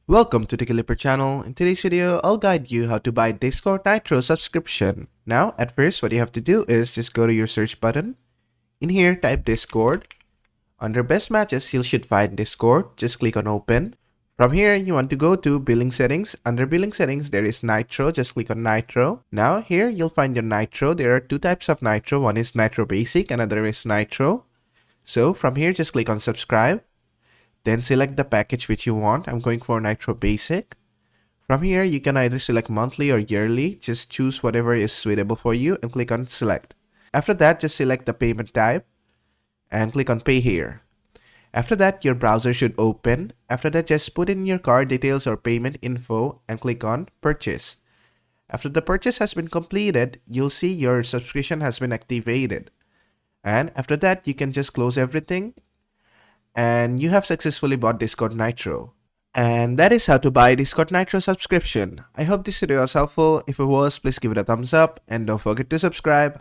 Welcome to the Clipper channel. In today's video, I'll guide you how to buy Discord Nitro subscription. Now, at first, what you have to do is just go to your search button. In here, type Discord. Under best matches, you should find Discord. Just click on open. From here, you want to go to billing settings. Under billing settings, there is Nitro. Just click on Nitro. Now, here, you'll find your Nitro. There are two types of Nitro. One is Nitro Basic, another is Nitro. So, from here, just click on subscribe. Then select the package which you want. I'm going for Nitro Basic. From here, you can either select monthly or yearly. Just choose whatever is suitable for you and click on select. After that, just select the payment type and click on pay here. After that, your browser should open. After that, just put in your card details or payment info and click on purchase. After the purchase has been completed, you'll see your subscription has been activated. And after that, you can just close everything. And you have successfully bought Discord Nitro. And that is how to buy Discord Nitro subscription. I hope this video was helpful. If it was, please give it a thumbs up and don't forget to subscribe.